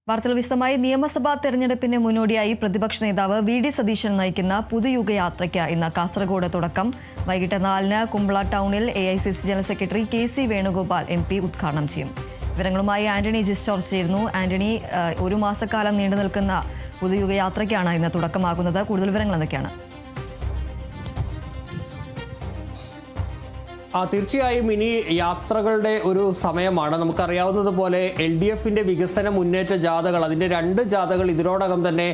വാർത്തകൾ വിശദമായി. നിയമസഭാ തെരഞ്ഞെടുപ്പിന് മുന്നോടിയായി പ്രതിപക്ഷ നേതാവ് വി.ഡി. സതീശൻ നയിക്കുന്ന പുതുയുഗയാത്രയ്ക്ക് ഇന്ന് കാസർഗോഡ് തുടക്കം. വൈകിട്ട് 4-ന് കുമ്പള ടൗണിൽ AICC general secretary KC Venugopal MP ഉദ്ഘാടനം ചെയ്യും. വിവരങ്ങളുമായി ആന്റണി ജിസ്റ്റോർജ് ചേരുന്നു. ആന്റണി, ഒരു മാസക്കാലം നീണ്ടു നിൽക്കുന്ന പുതുയുഗയാത്രയ്ക്കാണ് ഇന്ന് തുടക്കമാകുന്നത്. കൂടുതൽ വിവരങ്ങൾ എന്തൊക്കെയാണ്? തീർച്ചയായും ഇനി യാത്രകളുടെ ഒരു സമയമാണ്. നമുക്കറിയാവുന്നതുപോലെ LDFന്റെ വികസന മുന്നേറ്റ ജാഥകൾ, അതിൻ്റെ 2 ജാഥകൾ ഇതിനോടകം തന്നെ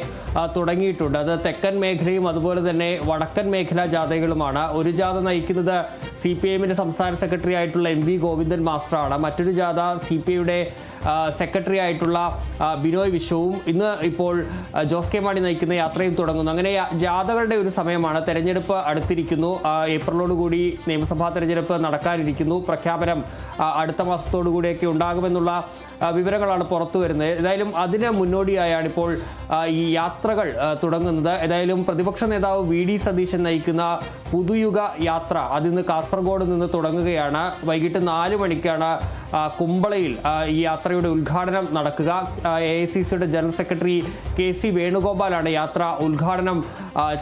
തുടങ്ങിയിട്ടുണ്ട്. അത് തെക്കൻ മേഖലയും അതുപോലെ തന്നെ വടക്കൻ മേഖലാ ജാഥകളുമാണ്. ഒരു ജാഥ നയിക്കുന്നത് CPIMന്റെ സംസ്ഥാന സെക്രട്ടറി ആയിട്ടുള്ള MV ഗോവിന്ദൻ മാസ്റ്ററാണ്. മറ്റൊരു ജാഥ CPIയുടെ സെക്രട്ടറി ആയിട്ടുള്ള ബിനോയ് വിശ്വവും ഇപ്പോൾ ജോസ് കെ മാണി നയിക്കുന്ന യാത്രയും തുടങ്ങുന്നു. അങ്ങനെ ജാഥകളുടെ ഒരു സമയമാണ്. തെരഞ്ഞെടുപ്പ് അടുത്തിരിക്കുന്നു. ഏപ്രിലോടുകൂടി നിയമസഭാ തെരഞ്ഞെടുപ്പ് നടക്കാനിരിക്കുന്നു. പ്രഖ്യാപനം അടുത്ത മാസത്തോടുകൂടിയൊക്കെ ഉണ്ടാകുമെന്നുള്ള വിവരങ്ങളാണ് പുറത്തു വരുന്നത്. ഏതായാലും അതിന് മുന്നോടിയായാണ് ഇപ്പോൾ ഈ യാത്രകൾ തുടങ്ങുന്നത്. ഏതായാലും പ്രതിപക്ഷ നേതാവ് വി.ഡി. സതീശൻ നയിക്കുന്ന പുതുയുഗ യാത്ര അതിന്ന് കാസർഗോഡ് നിന്ന് തുടങ്ങുകയാണ്. വൈകിട്ട് 4 മണിക്കാണ് കുമ്പളയിൽ ഈ യാത്രയുടെ ഉദ്ഘാടനം നടക്കുക. AICCയുടെ ജനറൽ സെക്രട്ടറി KC വേണുഗോപാലാണ് യാത്ര ഉദ്ഘാടനം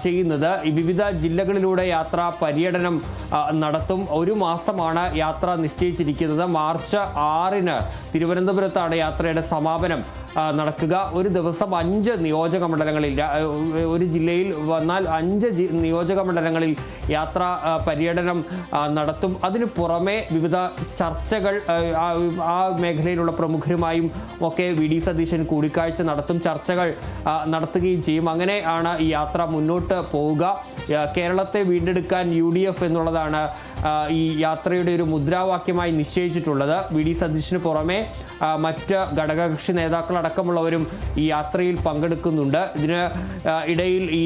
ചെയ്യുന്നത്. വിവിധ ജില്ലകളിലൂടെ യാത്ര പര്യടനം നടത്തും. ഒരു മാസമാണ് യാത്ര നിശ്ചയിച്ചിരിക്കുന്നത്. മാർച്ച് 6-ന് തിരുവനന്തപുരത്താണ് യാത്രയുടെ സമാപനം നടക്കുക. ഒരു ദിവസം 5 നിയോജക മണ്ഡലങ്ങളിൽ, ഒരു ജില്ലയിൽ വന്നാൽ 5 നിയോജക മണ്ഡലങ്ങളിൽ യാത്ര പര്യടനം നടത്തും. അതിനു പുറമെ വിവിധ ചർച്ചകൾ ആ മേഖലയിലുള്ള പ്രമുഖരുമായും ഒക്കെ വി.ഡി. സതീശൻ കൂടിക്കാഴ്ച നടത്തും, ചർച്ചകൾ നടത്തുകയും ചെയ്യും. അങ്ങനെ ആണ് ഈ യാത്ര മുന്നോട്ട് പോവുക. കേരളത്തെ വീണ്ടെടുക്കാൻ UDF എന്നുള്ളതാണ് ഈ യാത്രയുടെ ഒരു മുദ്രാവാക്യമായി നിശ്ചയിച്ചിട്ടുള്ളത്. വി.ഡി. സതീശന് പുറമെ മറ്റ് ഘടകകക്ഷി നേതാക്കളടക്കമുള്ളവരും ഈ യാത്രയിൽ പങ്കെടുക്കുന്നുണ്ട്. ഇതിന് ഇടയിൽ ഈ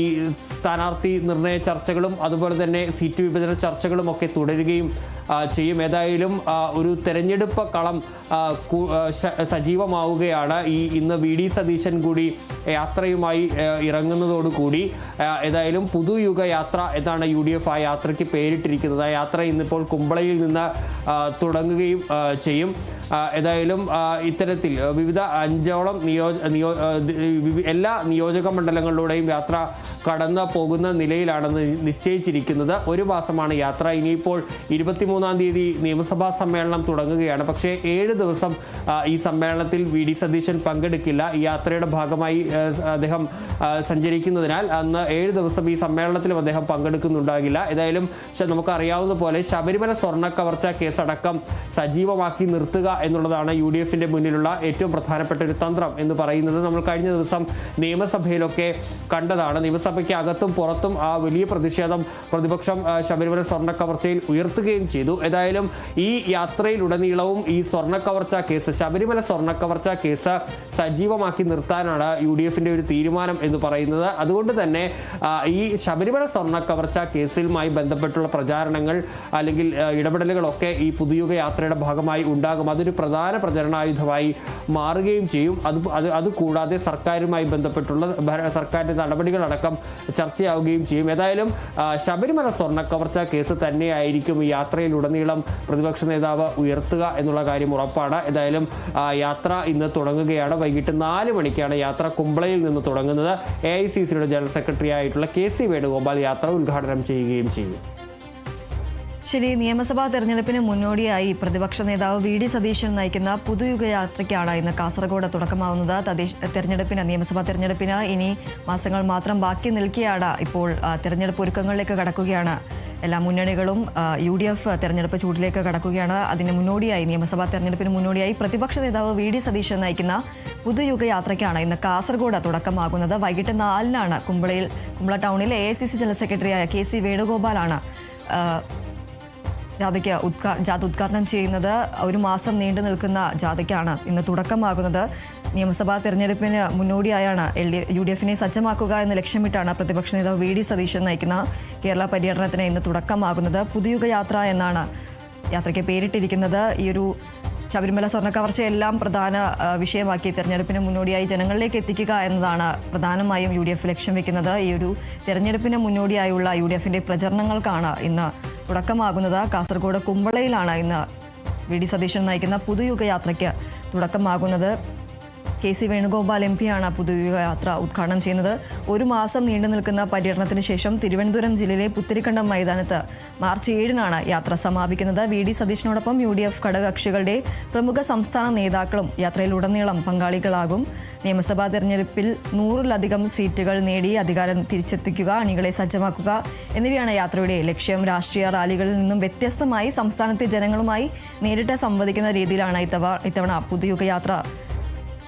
സ്ഥാനാർത്ഥി നിർണയ ചർച്ചകളും അതുപോലെ തന്നെ സീറ്റ് വിഭജന ചർച്ചകളും ഒക്കെ തുടരുകയും ചെയ്യും. ഏതായാലും ഒരു തെരഞ്ഞെടുപ്പ് കളം സജീവമാവുകയാണ്. ഇന്ന് വി.ഡി. സതീശൻ കൂടി യാത്രയുമായി ഇറങ്ങുന്നതോടുകൂടി ഏതായാലും പുതുയുഗ യാത്ര എന്നാണ് UDF ആ യാത്രയ്ക്ക് പേരിട്ടിരിക്കുന്നത്. ആ യാത്ര ഇന്നിപ്പോൾ കുമ്പളയിൽ നിന്ന് തുടങ്ങുകയും ചെയ്യും. ഏതായാലും ഇത്തരത്തിൽ വിവിധ 5ഓളം എല്ലാ നിയോജക മണ്ഡലങ്ങളിലൂടെയും യാത്ര കടന്നു പോകുന്ന നിലയിലാണ് നിശ്ചയിച്ചിരിക്കുന്നത്. ഒരു മാസമാണ് യാത്ര. ഇനിയിപ്പോൾ 23-ാം തീയതി നിയമസഭാ സമ്മേളനം തുടങ്ങുകയാണ്. പക്ഷേ 7 ദിവസം ഈ സമ്മേളനത്തിൽ വി.ഡി. സതീശൻ പങ്കെടുക്കില്ല. ഈ യാത്രയുടെ ഭാഗമായി അദ്ദേഹം സഞ്ചരിക്കുന്നതിനാൽ അന്ന് 7 ദിവസം ഈ സമ്മേളനത്തിലും അദ്ദേഹം പങ്കെടുക്കുന്നുണ്ടാകില്ല. ഏതായാലും നമുക്കറിയാവുന്ന പോലെ ശബരിമല സ്വർണ്ണ കവർച്ച കേസടക്കം സജീവമാക്കി നിർത്തുക എന്നുള്ളതാണ് UDFന്റെ മുന്നിലുള്ള ഏറ്റവും പ്രധാനപ്പെട്ട ഒരു തന്ത്രം എന്ന് പറയുന്നത്. നമ്മൾ കഴിഞ്ഞ ദിവസം നിയമസഭയിലൊക്കെ കണ്ടതാണ്. നിയമസഭയ്ക്ക് അകത്തും പുറത്തും ആ വലിയ പ്രതിഷേധം പ്രതിപക്ഷം ശബരിമല സ്വർണ്ണ കവർച്ചയിൽ ഉയർത്തുകയും ചെയ്തു. ഏതായാലും ഈ യാത്രയിലുടനീളവും ഈ സ്വർണ്ണ കവർച്ച കേസ്, ശബരിമല സ്വർണ്ണ കവർച്ച കേസ് സജീവമാക്കി നിർത്താനാണ് UDFന്റെ ഒരു തീരുമാനം എന്ന് പറയുന്നത്. അതുകൊണ്ട് തന്നെ ഈ ശബരിമല സ്വർണ്ണ കവർച്ച കേസുമായി ബന്ധപ്പെട്ടുള്ള പ്രചാരണങ്ങൾ അല്ലെങ്കിൽ ഇടപെടലുകളൊക്കെ ഈ പുതുയുഗ യാത്രയുടെ ഭാഗമായി ഉണ്ടാകും. അതൊരു പ്രധാന പ്രചരണായുധമായി മാറുകയും ചെയ്യും. അതുകൂടാതെ സർക്കാരുമായി ബന്ധപ്പെട്ടുള്ള സർക്കാരിൻ്റെ നടപടികളടക്കം ചർച്ചയാവുകയും ചെയ്യും. ഏതായാലും ശബരിമല സ്വർണ്ണ കവർച്ച കേസ് തന്നെയായിരിക്കും ഈ യാത്രയിലുടനീളം പ്രതിപക്ഷ നേതാവ് ഉയർത്തുക എന്നുള്ള കാര്യം ഉറപ്പാണ്. ഏതായാലും യാത്ര ഇന്ന് തുടങ്ങുകയാണ്. വൈകിട്ട് 4 മണിക്കാണ് യാത്ര കുമ്പളയിൽ നിന്ന് തുടങ്ങുന്നത്. AICCയുടെ ജനറൽ സെക്രട്ടറി ആയിട്ടുള്ള KC വേണുഗോപാൽ യാത്ര ഉദ്ഘാടനം ചെയ്യുകയും ചെയ്തു. ശരി, നിയമസഭാ തെരഞ്ഞെടുപ്പിന് മുന്നോടിയായി പ്രതിപക്ഷ നേതാവ് വി.ഡി. സതീശൻ നയിക്കുന്ന പുതുയുഗ യാത്രയ്ക്കാണ് ഇന്ന് കാസർഗോഡ് തുടക്കമാവുന്നത്. നിയമസഭാ തെരഞ്ഞെടുപ്പിന് ഇനി മാസങ്ങൾ മാത്രം ബാക്കി നിൽക്കെയാണ് ഇപ്പോൾ തെരഞ്ഞെടുപ്പ് ഒരുക്കങ്ങളിലേക്ക് കടക്കുകയാണ്. എല്ലാ മുന്നണികളും UDF തെരഞ്ഞെടുപ്പ് ചൂടിലേക്ക് കടക്കുകയാണ്. അതിന് മുന്നോടിയായി, നിയമസഭാ തെരഞ്ഞെടുപ്പിന് മുന്നോടിയായി പ്രതിപക്ഷ നേതാവ് വി.ഡി. സതീശൻ നയിക്കുന്ന പുതുയുഗ യാത്രയ്ക്കാണ് ഇന്ന് കാസർഗോഡ് തുടക്കമാകുന്നത്. വൈകിട്ട് 4-നാണ് കുമ്പള ടൗണിൽ AICC ജനറൽ സെക്രട്ടറിയായ KC വേണുഗോപാലാണ് ജാഥ ഉദ്ഘാടനം ചെയ്യുന്നത്. ഒരു മാസം നീണ്ടു നിൽക്കുന്ന ജാഥയ്ക്കാണ് ഇന്ന് തുടക്കമാകുന്നത്. നിയമസഭാ തെരഞ്ഞെടുപ്പിന് മുന്നോടിയായാണ് UDFനെ സജ്ജമാക്കുക എന്ന ലക്ഷ്യമിട്ടാണ് പ്രതിപക്ഷ നേതാവ് വി.ഡി. സതീശൻ നയിക്കുന്ന കേരള പര്യടനത്തിന് ഇന്ന് തുടക്കമാകുന്നത്. പുതുയുഗ യാത്ര എന്നാണ് യാത്രയ്ക്ക് പേരിട്ടിരിക്കുന്നത്. ഈ ഒരു ശബരിമല സ്വർണ്ണ കവർച്ചയെല്ലാം പ്രധാന വിഷയമാക്കി തെരഞ്ഞെടുപ്പിന് മുന്നോടിയായി ജനങ്ങളിലേക്ക് എത്തിക്കുക എന്നതാണ് പ്രധാനമായും UDF ലക്ഷ്യം വെക്കുന്നത്. ഈ ഒരു തെരഞ്ഞെടുപ്പിന് മുന്നോടിയായുള്ള UDFന്റെ പ്രചരണങ്ങൾക്കാണ് ഇന്ന് തുടക്കമാകുന്നത്. കാസർഗോഡ് കുമ്പളയിലാണ് ഇന്ന് വി.ഡി. സതീശൻ നയിക്കുന്ന പുതുയുഗ യാത്രയ്ക്ക് തുടക്കമാകുന്നത്. KC വേണുഗോപാൽ MP ആണ് പുതുയുഗയാത്ര ഉദ്ഘാടനം ചെയ്യുന്നത്. ഒരു മാസം നീണ്ടു നിൽക്കുന്ന പര്യടനത്തിന് ശേഷം തിരുവനന്തപുരം ജില്ലയിലെ പുത്തരിക്കണ്ടം മൈതാനത്ത് മാർച്ച് 7-നാണ് യാത്ര സമാപിക്കുന്നത്. VD സതീഷിനോടൊപ്പം UDF ഘടകകക്ഷികളുടെ പ്രമുഖ സംസ്ഥാന നേതാക്കളും യാത്രയിലുടനീളം പങ്കാളികളാകും. നിയമസഭാ തെരഞ്ഞെടുപ്പിൽ 100-ലധികം സീറ്റുകൾ നേടി അധികാരം തിരിച്ചെത്തിക്കുക, അണികളെ സജ്ജമാക്കുക എന്നിവയാണ് യാത്രയുടെ ലക്ഷ്യം. രാഷ്ട്രീയ റാലികളിൽ നിന്നും വ്യത്യസ്തമായി സംസ്ഥാനത്തെ ജനങ്ങളുമായി നേരിട്ട് സംവദിക്കുന്ന രീതിയിലാണ് ഇത്തവണ പുതുയുഗയാത്ര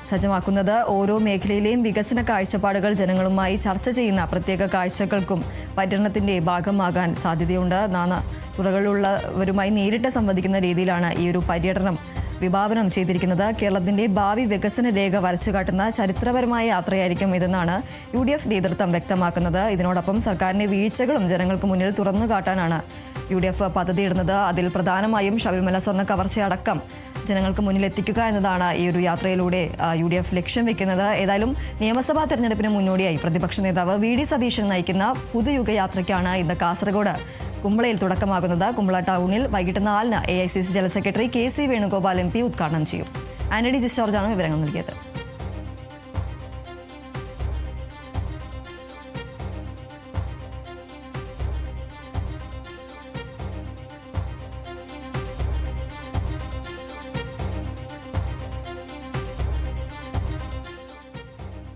സജ്ജമാക്കുന്നത്. ഓരോ മേഖലയിലെയും വികസന കാഴ്ചപ്പാടുകൾ ജനങ്ങളുമായി ചർച്ച ചെയ്യുന്ന പ്രത്യേക കാഴ്ചകൾക്കും പര്യടനത്തിന്റെ ഭാഗമാകാൻ സാധ്യതയുണ്ട്. നാനാ തുറകളിലുള്ളവരുമായി നേരിട്ട് സംവദിക്കുന്ന രീതിയിലാണ് ഈ ഒരു പര്യടനം വിഭാവനം ചെയ്തിരിക്കുന്നത്. കേരളത്തിന്റെ ഭാവി വികസന രേഖ വരച്ചുകാട്ടുന്ന ചരിത്രപരമായ യാത്രയായിരിക്കും ഇതെന്നാണ് UDF നേതൃത്വം വ്യക്തമാക്കുന്നത്. ഇതിനോടൊപ്പം സർക്കാരിന്റെ വീഴ്ചകളും ജനങ്ങൾക്ക് മുന്നിൽ തുറന്നു കാട്ടാനാണ് UDF പദ്ധതിയിടുന്നത്. അതിൽ പ്രധാനമായും ശബരിമല സ്വർണ്ണ കവർച്ചയടക്കം ജനങ്ങൾക്ക് മുന്നിൽ എത്തിക്കുക എന്നതാണ് ഈ ഒരു യാത്രയിലൂടെ UDF ലക്ഷ്യം വെക്കുന്നത്. ഏതായാലും നിയമസഭാ തെരഞ്ഞെടുപ്പിന് മുന്നോടിയായി പ്രതിപക്ഷ നേതാവ് VD സതീശൻ നയിക്കുന്ന പുതുയുഗയാത്രയ്ക്കാണ് ഇന്ന് കാസർഗോഡ് കുമ്പളയിൽ തുടക്കമാകുന്നത്. കുമ്പള ടൗണിൽ വൈകിട്ട് 4-ന് AICC general secretary KC Venugopal MP ഉദ്ഘാടനം ചെയ്യും. ആന്റണി ജിസ്റ്റോർജാണ് വിവരങ്ങൾ നൽകിയത്.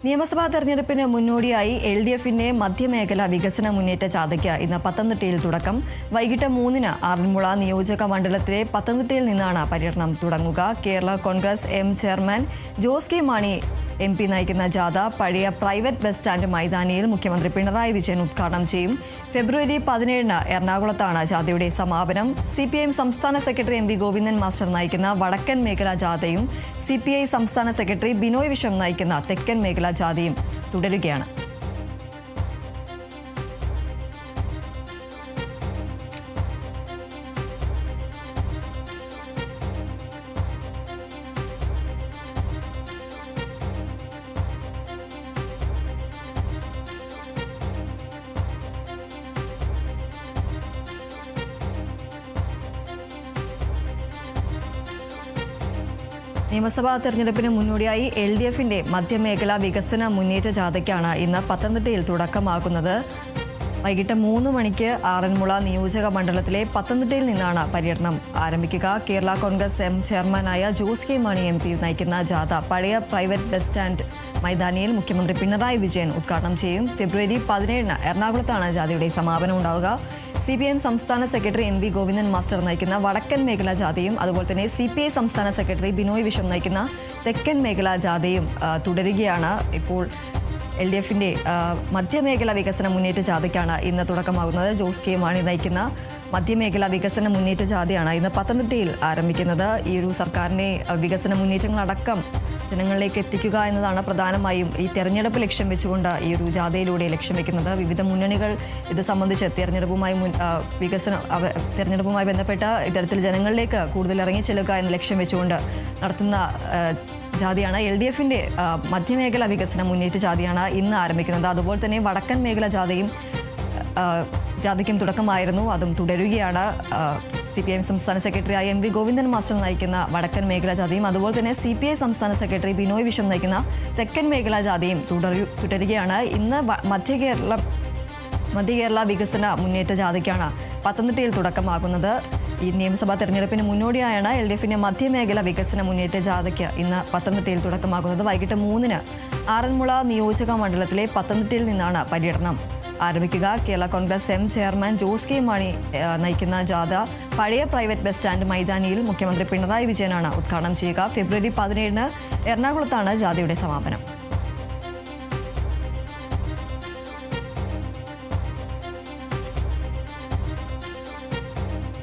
നിയമസഭാ തെരഞ്ഞെടുപ്പിന് മുന്നോടിയായി LDFന്റെ മധ്യമേഖല വികസന മുന്നേറ്റ ജാഥയ്ക്ക് ഇന്ന് പത്തനംതിട്ടയിൽ തുടക്കം. വൈകിട്ട് 3-ന് ആറന്മുള നിയോജക മണ്ഡലത്തിലെ പത്തനംതിട്ടയിൽ നിന്നാണ് പര്യടനം തുടങ്ങുക. Kerala Congress M chairman Jose K Mani MP നയിക്കുന്ന ജാഥ പഴയ പ്രൈവറ്റ് ബസ് സ്റ്റാൻഡ് മൈതാനിയിൽ മുഖ്യമന്ത്രി പിണറായി വിജയൻ ഉദ്ഘാടനം ചെയ്യും. ഫെബ്രുവരി 17-ന് എറണാകുളത്താണ് ജാഥയുടെ സമാപനം. CPIM സംസ്ഥാന സെക്രട്ടറി MV ഗോവിന്ദൻ മാസ്റ്റർ നയിക്കുന്ന വടക്കൻ മേഖലാ ജാഥയും CPI സംസ്ഥാന സെക്രട്ടറി ബിനോയ് വിശ്വം നയിക്കുന്ന തെക്കൻ മേഖലാ ജാഥയും തുടരുകയാണ്. നിയമസഭാ തെരഞ്ഞെടുപ്പിന് മുന്നോടിയായി LDFന്റെ മധ്യമേഖലാ വികസന മുന്നേറ്റ ജാഥയ്ക്കാണ് ഇന്ന് പത്തനംതിട്ടയിൽ തുടക്കമാകുന്നത്. വൈകിട്ട് 3 മണിക്ക് ആറന്മുള നിയോജക മണ്ഡലത്തിലെ പത്തനംതിട്ടയിൽ നിന്നാണ് പര്യടനം ആരംഭിക്കുക. കേരള കോൺഗ്രസ് M ചെയർമാനായ ജോസ് കെ മാണി MP നയിക്കുന്ന ജാഥ പഴയ പ്രൈവറ്റ് ബസ് സ്റ്റാൻഡ് മൈതാനിയിൽ മുഖ്യമന്ത്രി പിണറായി വിജയൻ ഉദ്ഘാടനം ചെയ്യും. ഫെബ്രുവരി 17-ന് എറണാകുളത്താണ് ജാഥയുടെ സമാപനം ഉണ്ടാവുക. CPIM സംസ്ഥാന സെക്രട്ടറി MV ഗോവിന്ദൻ മാസ്റ്റർ നയിക്കുന്ന വടക്കൻ മേഖലാ ജാഥയും അതുപോലെ തന്നെ CPI സംസ്ഥാന സെക്രട്ടറി ബിനോയ് വിശ്വം നയിക്കുന്ന തെക്കൻ മേഖലാ ജാഥയും തുടരുകയാണ്. ഇപ്പോൾ LDFന്റെ മധ്യമേഖലാ വികസന മുന്നേറ്റ ജാഥയ്ക്കാണ് ഇന്ന് തുടക്കമാകുന്നത്. ജോസ് കെ മാണി നയിക്കുന്ന മധ്യമേഖലാ വികസന മുന്നേറ്റ ജാഥയാണ് ഇന്ന് പത്തനംതിട്ടയിൽ ആരംഭിക്കുന്നത്. ഈ ഒരു സർക്കാരിന്റെ വികസന മുന്നേറ്റങ്ങളടക്കം ജനങ്ങളിലേക്ക് എത്തിക്കുക എന്നതാണ് പ്രധാനമായും ഈ തെരഞ്ഞെടുപ്പ് ലക്ഷ്യം വെച്ചുകൊണ്ട് ഈ ഒരു ജാഥയിലൂടെ ലക്ഷ്യം വെക്കുന്നത്. വിവിധ മുന്നണികൾ ഇത് സംബന്ധിച്ച് തെരഞ്ഞെടുപ്പുമായി ബന്ധപ്പെട്ട് ഇത്തരത്തിൽ ജനങ്ങളിലേക്ക് കൂടുതൽ ഇറങ്ങിച്ചെല്ലുക എന്ന ലക്ഷ്യം വെച്ചുകൊണ്ട് നടത്തുന്ന ജാഥയാണ് LDFന്റെ മധ്യമേഖലാ വികസന മുന്നേറ്റ ജാഥയാണ് ഇന്ന് ആരംഭിക്കുന്നത്. അതുപോലെ തന്നെ വടക്കൻ മേഖലാ ജാഥയ്ക്കും തുടക്കമായിരുന്നു, അതും തുടരുകയാണ്. CPIM സംസ്ഥാന സെക്രട്ടറിയായ MV ഗോവിന്ദൻ മാസ്റ്റർ നയിക്കുന്ന വടക്കൻ മേഖലാ ജാഥയും അതുപോലെ തന്നെ CPI സംസ്ഥാന സെക്രട്ടറി ബിനോയ് വിശ്വം നയിക്കുന്ന തെക്കൻ മേഖലാ ജാഥയും തുടരുകയാണ്. ഇന്ന് മധ്യകേരള വികസന മുന്നേറ്റ ജാഥയ്ക്കാണ് പത്തനംതിട്ടയിൽ തുടക്കമാകുന്നത്. ഈ നിയമസഭാ തെരഞ്ഞെടുപ്പിന് മുന്നോടിയായാണ് LDFന്റെ മധ്യമേഖല വികസന മുന്നേറ്റ ജാഥയ്ക്ക് ഇന്ന് പത്തനംതിട്ടയിൽ തുടക്കമാകുന്നത്. വൈകിട്ട് 3-ന് ആറന്മുള നിയോജക മണ്ഡലത്തിലെ പത്തനംതിട്ടയിൽ നിന്നാണ് പര്യടനം ആരംഭിക്കുക. Kerala Congress M chairman Jose K Mani നയിക്കുന്ന ജാഥ പഴയ പ്രൈവറ്റ് ബസ് സ്റ്റാൻഡ് മൈതാനിയിൽ മുഖ്യമന്ത്രി പിണറായി വിജയനാണ് ഉദ്ഘാടനം ചെയ്യുക. ഫെബ്രുവരി 17-ന് എറണാകുളത്താണ് ജാഥയുടെ സമാപനം.